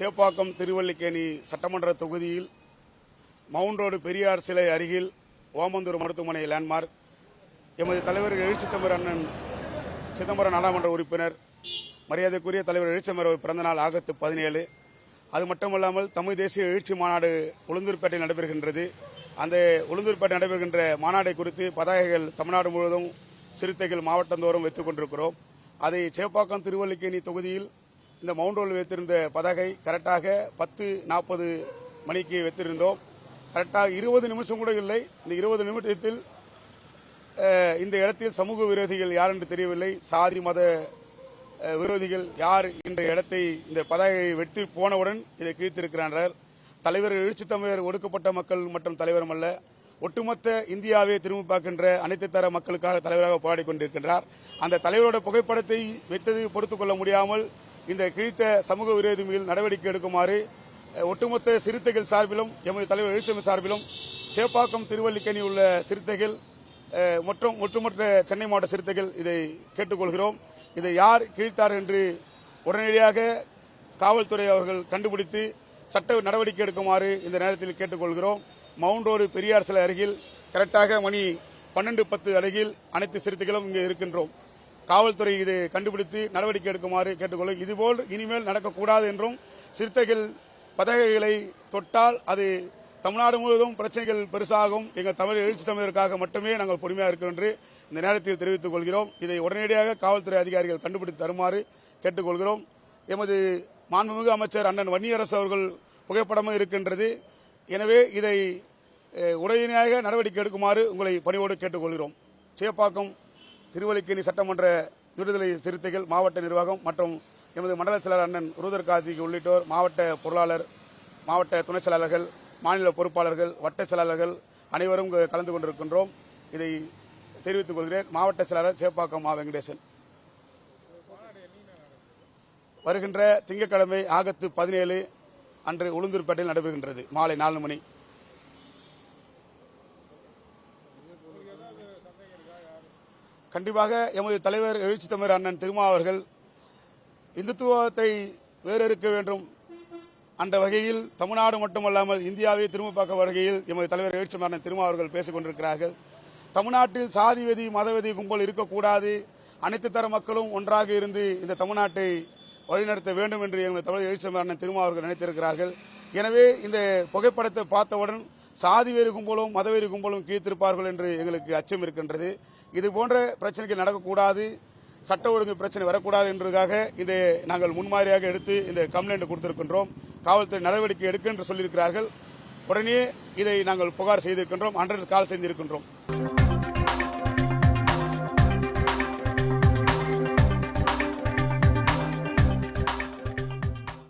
சேப்பாக்கம் திருவல்லிக்கேணி சட்டமன்ற தொகுதியில் mount road Periyar சிலை அருகில் ஓமந்தூர் மருத்துவமனை லேண்ட்மார்க் எமது தலைவர் எழுச்சி தமிழ் அண்ணன் சிதம்பரம் நாடாளுமன்ற உறுப்பினர் மரியாதைக்குரிய தலைவர் எழுச்சித்தமிழ் அவர் பிறந்தநாள் ஆகஸ்ட் 17. அது மட்டுமல்லாமல் தமிழ் தேசிய எழுச்சி மாநாடு உளுந்தூர்பேட்டையில் நடைபெறுகின்றது. அந்த உளுந்தூர்பேட்டை நடைபெறுகின்ற மாநாடை குறித்து பதாகைகள் தமிழ்நாடு முழுவதும் சிறுத்தைகள் மாவட்டந்தோறும் வைத்துக் கொண்டிருக்கிறோம். அதை சேப்பாக்கம் திருவல்லிக்கேணி தொகுதியில் இந்த மவுண்ட் ரோடில் வைத்திருந்த பதாகை கரெக்டாக 10:40 மணிக்கு வைத்திருந்தோம். கரெக்டாக 20 நிமிஷம் கூட இல்லை. இந்த 20 நிமிடத்தில் இந்த இடத்தில் சமூக விரோதிகள் யார் என்று தெரியவில்லை. சாதி மத விரோதிகள் யார் என்ற இடத்தை இந்த பதாகையை வெட்டி போனவுடன் இதை கிழித்திருக்கிறார்கள். தலைவர் எழுச்சி தமிழர் ஒடுக்கப்பட்ட மக்கள் மற்றும் தலைவரும் அல்ல, ஒட்டுமொத்த இந்தியாவை திரும்பி பார்க்கின்ற அனைத்து தர மக்களுக்காக தலைவராக போராடி கொண்டிருக்கின்றார். அந்த தலைவரோட புகைப்படத்தை வைத்தது பொறுத்துக் கொள்ள முடியாமல் இந்த கிழித்த சமூக விரோதி மீது நடவடிக்கை எடுக்குமாறு ஒட்டுமொத்த சிறுத்தைகள் சார்பிலும் எமது தலைவர் எழுச்சி சார்பிலும் சேப்பாக்கம் திருவல்லிக்கேணி உள்ள சிறுத்தைகள் மற்றும் ஒட்டுமொத்த சென்னை மாவட்ட சிறுத்தைகள் இதை கேட்டுக்கொள்கிறோம். இதை யார் கிழித்தார் என்று உடனடியாக காவல்துறை அவர்கள் கண்டுபிடித்து சட்ட நடவடிக்கை எடுக்குமாறு இந்த நேரத்தில் கேட்டுக்கொள்கிறோம். மவுண்ட் ரோடு பெரியார் சிலை அருகில் கரெக்டாக மணி 12:10 அருகில் அனைத்து சிறுத்தைகளும் இங்கே இருக்கின்றோம். காவல்துறை இதை கண்டுபிடித்து நடவடிக்கை எடுக்குமாறு கேட்டுக்கொள்ளும். இதுபோல் இனிமேல் நடக்கக்கூடாது என்றும் சிறுத்தைகள் பதாகைகளை தொட்டால் அது தமிழ்நாடு முழுவதும் பிரச்சனைகள் பெருசாகும். எங்கள் தமிழ் எழுச்சி தமிழருக்காக மட்டுமே நாங்கள் பொறுமையாக இருக்கிறோம் என்று இந்த நேரத்தில் தெரிவித்துக் கொள்கிறோம். இதை உடனடியாக காவல்துறை அதிகாரிகள் கண்டுபிடித்து தருமாறு கேட்டுக்கொள்கிறோம். எமது மாண்புமிகு அமைச்சர் அண்ணன் வன்னியரசு அவர்கள் புகைப்படமும் இருக்கின்றது. எனவே இதை உடனடியாக நடவடிக்கை எடுக்குமாறு உங்களை பணியோடு கேட்டுக்கொள்கிறோம். சேப்பாக்கம் திருவல்லிக்கேணி சட்டமன்ற விடுதலை சிறுத்தைகள் மாவட்ட நிர்வாகம் மற்றும் எமது மண்டல செயலர் அண்ணன் ரூதர் கார்த்திக் உள்ளிட்டோர், மாவட்ட பொருளாளர், மாவட்ட துணை செயலாளர்கள், மாநில பொறுப்பாளர்கள், வட்ட செயலாளர்கள் அனைவரும் கலந்து கொண்டிருக்கின்றோம். இதை தெரிவித்துக் கொள்கிறேன். மாவட்ட செயலாளர் சேப்பாக்கம் மா வெங்கடேசன். வருகின்ற திங்கட்கிழமை ஆகஸ்ட் 17 அன்று உளுந்தூர்பேட்டையில் நடைபெறுகின்றது. மாலை 4 மணி. கண்டிப்பாக எமது தலைவர் எழுச்சி தமிழ் அண்ணன் திருமா அவர்கள் இந்துத்துவத்தை வேறறுக்க வேண்டும் என்ற வகையில் தமிழ்நாடு மட்டுமல்லாமல் இந்தியாவை திரும்ப பார்க்க வகையில் எமது தலைவர் எழுச்சி அண்ணன் திருமா அவர்கள் பேசிக் கொண்டிருக்கிறார்கள். தமிழ்நாட்டில் சாதிவெறி மதவெறி கும்பல் இருக்கக்கூடாது, அனைத்து தர மக்களும் ஒன்றாக இருந்து இந்த தமிழ்நாட்டை வழிநடத்த வேண்டும் என்று எங்கள் தமிழர் எழுச்சி அண்ணன் திருமா அவர்கள் நினைத்திருக்கிறார்கள். எனவே இந்த புகைப்படத்தை பார்த்தவுடன் சாதிவேறு கும்பலும் மதவேறு கும்பலும் கீழ்த்திருப்பார்கள் என்று எங்களுக்கு அச்சம் இருக்கின்றது. இதுபோன்ற பிரச்சனைகள் நடக்கக்கூடாது, சட்ட ஒழுங்கு பிரச்சனை வரக்கூடாது என்பதற்காக இதை நாங்கள் முன்மாதிரியாக எடுத்து இந்த கம்ப்ளைண்ட் கொடுத்திருக்கின்றோம். காவல்துறை நடவடிக்கை எடுக்க என்று சொல்லியிருக்கிறார்கள். உடனே இதை நாங்கள் புகார் செய்திருக்கின்றோம். 100 கால் செய்திருக்கின்றோம்.